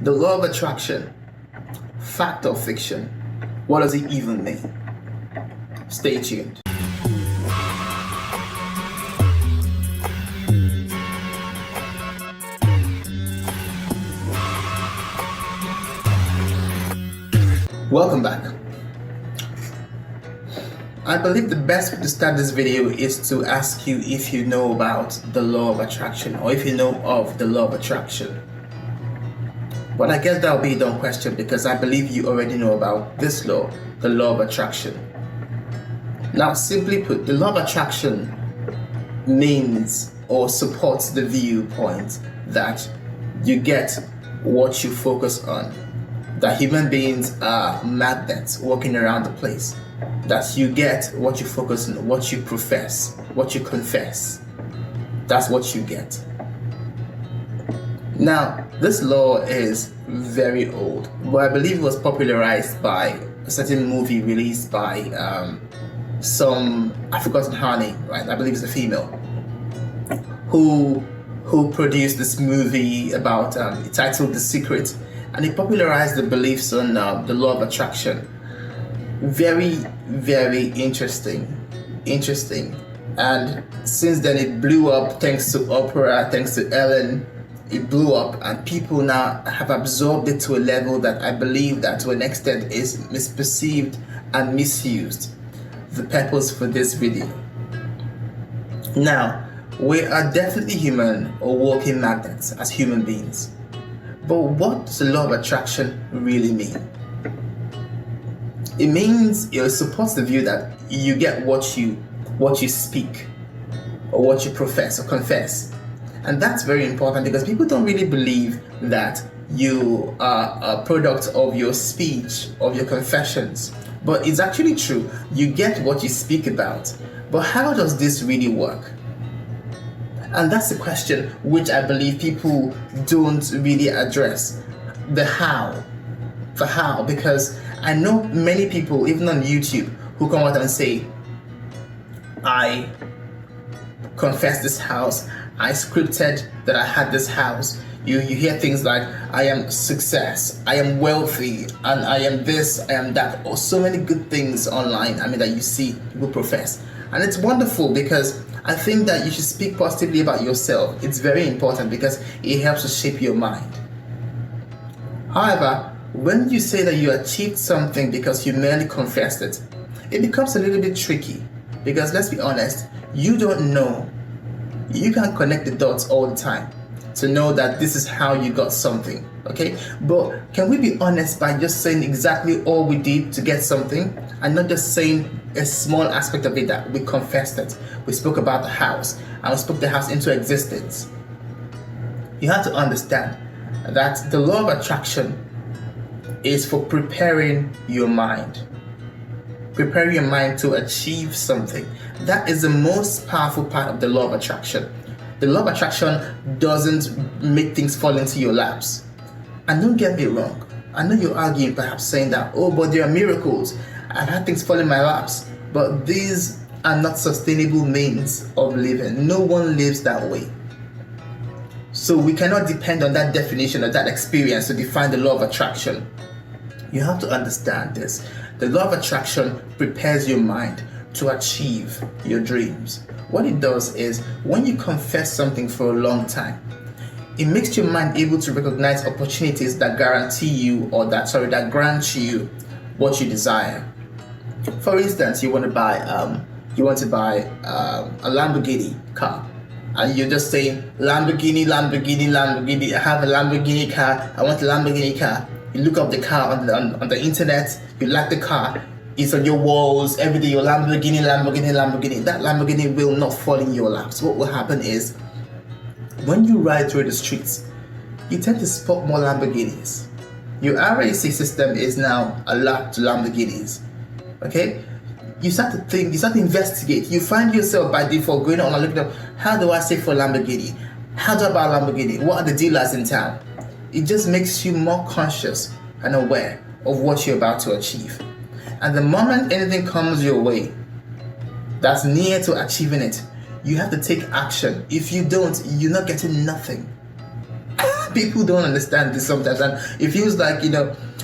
The law of attraction, fact or fiction? What does it even mean? Stay tuned. Welcome back. I believe the best way to start this video is to ask you if you know about the law of attraction, or if you know of the law of attraction. But I guess that'll be a dumb question, because I believe you already know about this law, the law of attraction. Now, simply put, the law of attraction means or supports the viewpoint that you get what you focus on. That human beings are magnets walking around the place. That you get what you focus on, what you profess, what you confess. That's what you get. Now, this law is very old, but I believe it was popularized by a certain movie released by I've forgotten her name, right? I believe it's a female who produced this movie about titled The Secret, and it popularized the beliefs on the law of attraction. Very, very interesting. And since then it blew up, thanks to Oprah, thanks to Ellen. It blew up, and people now have absorbed it to a level that I believe that to an extent is misperceived and misused. The purpose for this video. Now, we are definitely human or walking magnets as human beings. But what does the law of attraction really mean? It means it supports the view that you get what you speak, or what you profess or confess. And that's very important, because people don't really believe that you are a product of your speech, of your confessions. But it's actually true. You get what you speak about. But how does this really work? And that's the question which I believe people don't really address. The how. The how. Because I know many people, even on YouTube, who come out and say, I confessed this house, I scripted that I had this house. You hear things like, I am success, I am wealthy, and I am this, I am that, or so many good things online, that you see people profess. And it's wonderful, because I think that you should speak positively about yourself. It's very important, because it helps to shape your mind. However, when you say that you achieved something because you merely confessed it, it becomes a little bit tricky, because let's be honest, you don't know. You can't connect the dots all the time to know that this is how you got something, okay? But can we be honest by just saying exactly all we did to get something, and not just saying a small aspect of it that we confessed it? We spoke about the house, and we spoke the house into existence. You have to understand that the law of attraction is for preparing your mind. Prepare your mind to achieve something. That is the most powerful part of the law of attraction. The law of attraction doesn't make things fall into your laps. And don't get me wrong, I know you're arguing, perhaps saying that, oh, but there are miracles. I've had things fall in my laps. But these are not sustainable means of living. No one lives that way. So we cannot depend on that definition or that experience to define the law of attraction. You have to understand this. The law of attraction prepares your mind to achieve your dreams. What it does is, when you confess something for a long time, it makes your mind able to recognize opportunities that guarantee you, or that grant you what you desire. For instance, you want to buy a Lamborghini car, and you're just saying Lamborghini. I have a Lamborghini car. I want a Lamborghini car. You look up the car on the internet. You like the car. It's on your walls every day. Your Lamborghini. That Lamborghini will not fall in your lap. So what will happen is, when you ride through the streets, you tend to spot more Lamborghinis. Your RAC system is now alert to Lamborghinis. Okay? You start to think, you start to investigate. You find yourself by default going on and looking up, how do I save for a Lamborghini? How do I buy a Lamborghini? What are the dealers in town? It just makes you more conscious and aware of what you're about to achieve. And the moment anything comes your way that's near to achieving it, you have to take action. If you don't, you're not getting nothing. People don't understand this sometimes, and it feels like,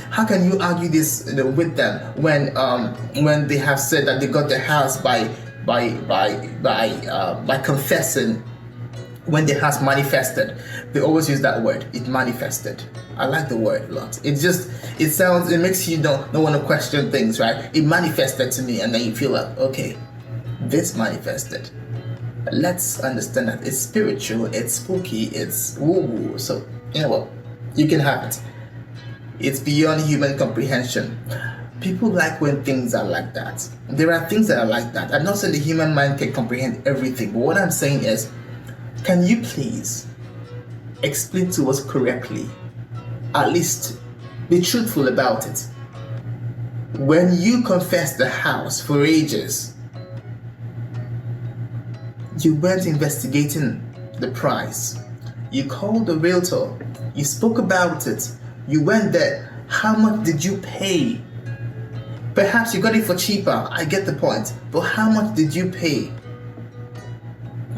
how can you argue this, with them when they have said that they got their house by confessing, when their house manifested. They always use that word. It manifested. I like the word a lot. It makes you don't want to question things, right? It manifested to me, and then you feel like, okay, this manifested. Let's understand that it's spiritual, it's spooky, it's woo-woo. So, you know what? You can have it. It's beyond human comprehension. People like when things are like that. There are things that are like that. I'm not saying the human mind can comprehend everything, but what I'm saying is, can you please explain to us correctly, at least be truthful about it? When you confessed the house for ages, you weren't investigating the price. You called the realtor. You spoke about it. You went there. How much did you pay? Perhaps you got it for cheaper. I get the point. But how much did you pay?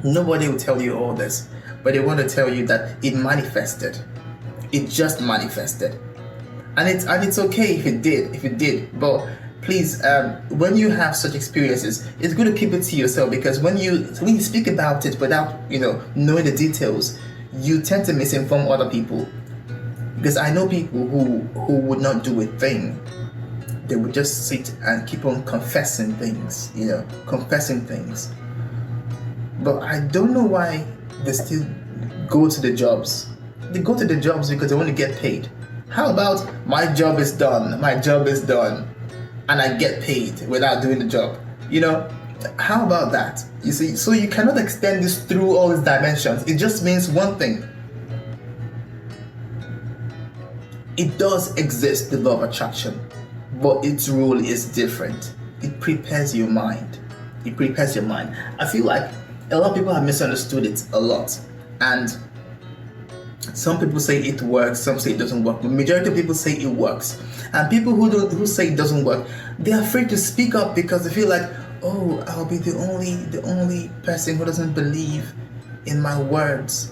Nobody will tell you all this, but they want to tell you that it manifested. It just manifested. And it's okay if it did. But please, when you have such experiences, it's good to keep it to yourself, because when you speak about it without knowing the details, you tend to misinform other people. Because I know people who would not do a thing. They would just sit and keep on confessing things, But I don't know why they still go to the jobs. They go to the jobs because they want to get paid. How about my job is done, and I get paid without doing the job? How about that? You see, so you cannot extend this through all these dimensions. It just means one thing. It does exist, the law of attraction, but its rule is different. It prepares your mind. I feel like a lot of people have misunderstood it a lot, and some people say it works, some say it doesn't work. The majority of people say it works, and people who say it doesn't work, they're afraid to speak up because they feel like, oh, I'll be the only person who doesn't believe in my words.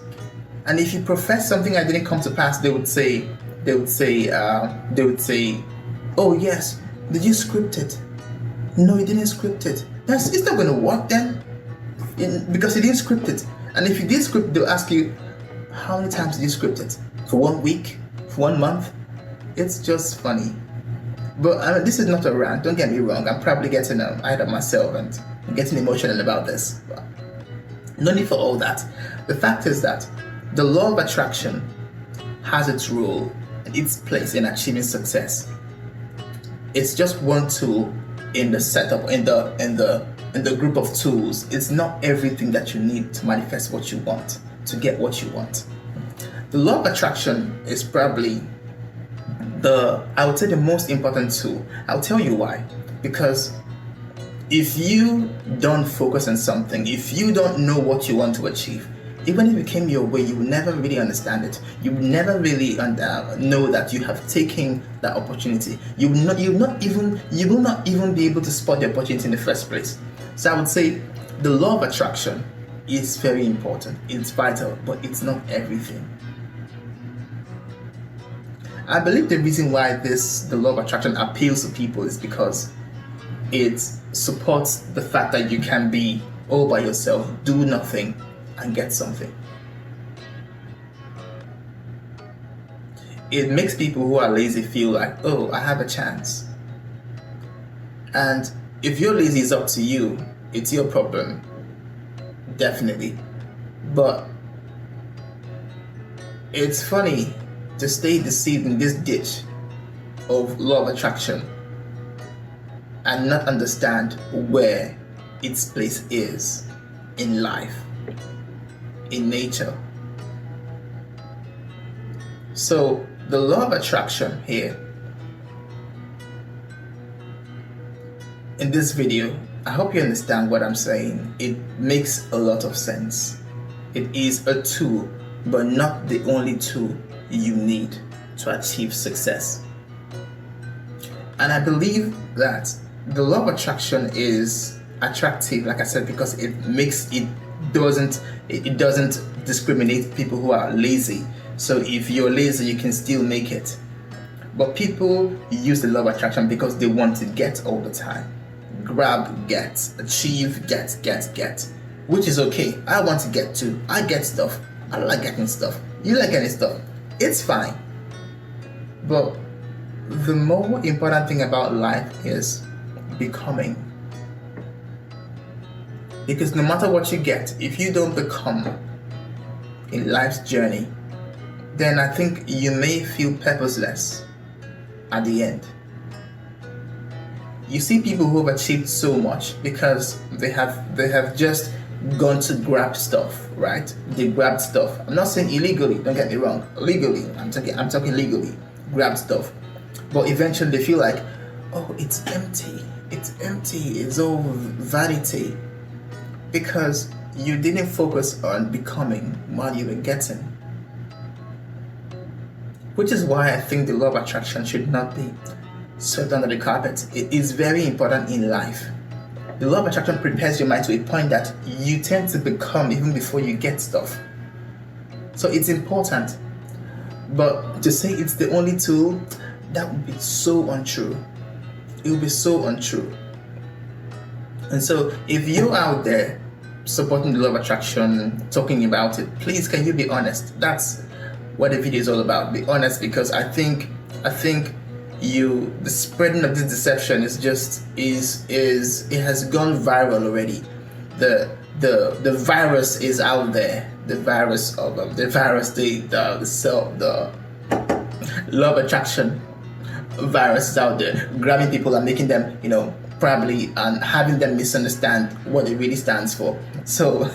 And if you profess something that didn't come to pass, they would say, oh yes, did you script it? No, you didn't script it. It's not going to work then. Because you didn't script it. And if you did script, they'll ask you, how many times did you script it? For 1 week? For 1 month? It's just funny. But this is not a rant, don't get me wrong. I'm probably getting ahead of myself and getting emotional about this. But no need for all that. The fact is that the law of attraction has its role and its place in achieving success. It's just one tool in the setup, in the group of tools. It's not everything that you need to manifest what you want, to get what you want. The law of attraction is probably I would say the most important tool. I'll tell you why. Because if you don't focus on something, if you don't know what you want to achieve, even if it came your way, you will never really understand it. You will never really know that you have taken that opportunity. You will not even be able to spot the opportunity in the first place. So I would say the law of attraction is very important. It's vital, but it's not everything. I believe the reason why the law of attraction appeals to people is because it supports the fact that you can be all by yourself, do nothing, and get something. It makes people who are lazy feel like, oh, I have a chance. And if you're lazy, it's up to you. It's your problem. Definitely. But it's funny to stay deceived in this ditch of law of attraction and not understand where its place is in life, in nature. So the law of attraction here, in this video, I hope you understand what I'm saying. It makes a lot of sense. It is a tool, but not the only tool you need to achieve success. And I believe that the law of attraction is attractive, like I said, because it doesn't discriminate people who are lazy. So if you're lazy, you can still make it. But people use the law of attraction because they want to get all the time. Grab, get, achieve, get. Which is okay. I want to get too. I get stuff. I don't like getting stuff. You like getting stuff. It's fine. But the more important thing about life is becoming. Because no matter what you get, if you don't become in life's journey, then I think you may feel purposeless at the end. You see people who have achieved so much because they have just gone to grab stuff, right? They grabbed stuff. I'm not saying illegally, don't get me wrong. Legally, I'm talking legally. Grab stuff. But eventually they feel like, oh, it's empty. It's all vanity. Because you didn't focus on becoming while you were getting. Which is why I think the law of attraction should not be swept under the carpet. It is very important in life. The law of attraction prepares your mind to a point that you tend to become even before you get stuff. So it's important. But to say it's the only tool, that would be so untrue. It would be so untrue. And so if you're out there supporting the law of attraction, talking about it, please can you be honest? That's what the video is all about. Be honest, because I think the spreading of this deception is it has gone viral already. The virus is out there. The law of attraction virus is out there, grabbing people and making them, probably, and having them misunderstand what it really stands for. So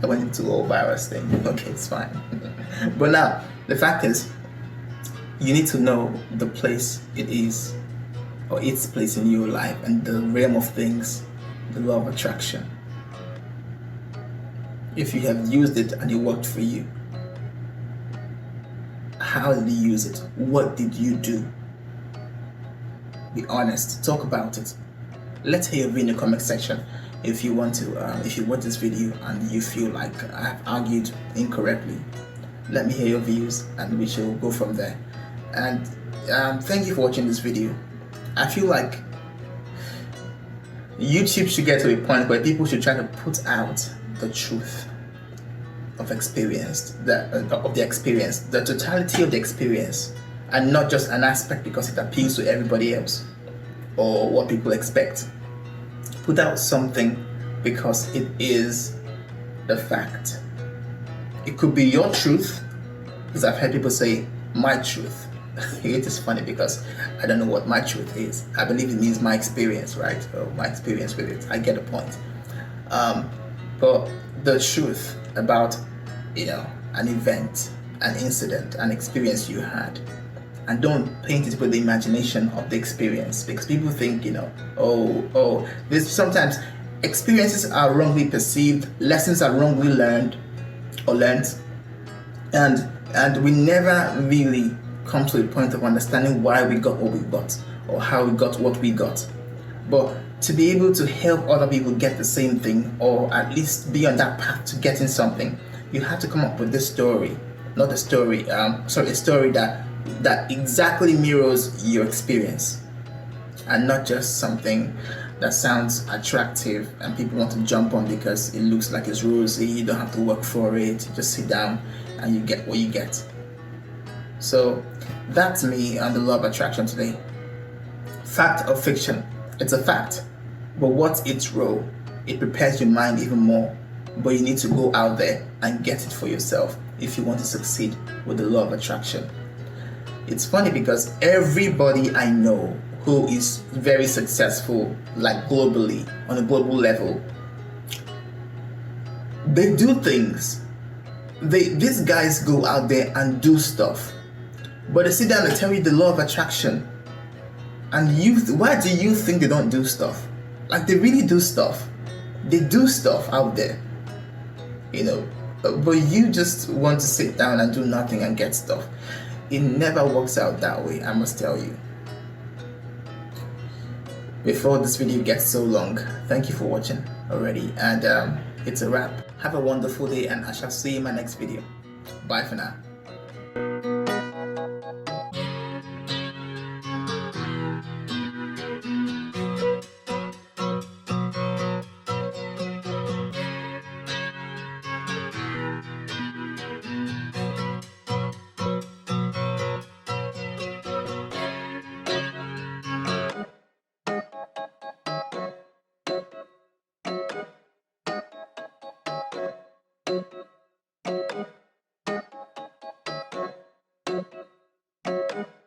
I went into the whole virus thing. Okay, it's fine. But now the fact is, you need to know the place it is, or its place in your life, and the realm of things, the law of attraction. If you have used it and it worked for you, how did you use it? What did you do? Be honest. Talk about it. Let's hear your view in the comment section. If you want to, if you watch this video and you feel like I've argued incorrectly, let me hear your views and we shall go from there. And thank you for watching this video. I feel like YouTube should get to a point where people should try to put out the truth of experience, the experience, the totality of the experience, and not just an aspect because it appeals to everybody else or what people expect. Put out something because it is the fact. It could be your truth, because I've heard people say my truth. It is funny because I don't know what my truth is. I believe it means my experience, right? Or my experience with it. I get a point. But the truth about, an event, an incident, an experience you had, and don't paint it with the imagination of the experience, because people think, this sometimes experiences are wrongly perceived, lessons are wrongly learned, and we never really come to a point of understanding why we got what we got or how we got what we got. But to be able to help other people get the same thing, or at least be on that path to getting something, you have to come up with this story, not a story, a story that exactly mirrors your experience, and not just something that sounds attractive and people want to jump on because it looks like it's rosy. You don't have to work for it. Just sit down and you get what you get. So that's me on the law of attraction today. Fact or fiction? It's a fact, but what's its role? It prepares your mind even more, but you need to go out there and get it for yourself if you want to succeed with the law of attraction. It's funny because everybody I know who is very successful, like globally, on a global level, they do things. These guys go out there and do stuff, but they sit down and tell you the law of attraction. And why do you think they don't do stuff? Like, they really do stuff. They do stuff out there, but you just want to sit down and do nothing and get stuff. It never works out that way, I must tell you. Before this video gets so long, thank you for watching already, and it's a wrap. Have a wonderful day, and I shall see you in my next video. Bye for now. you.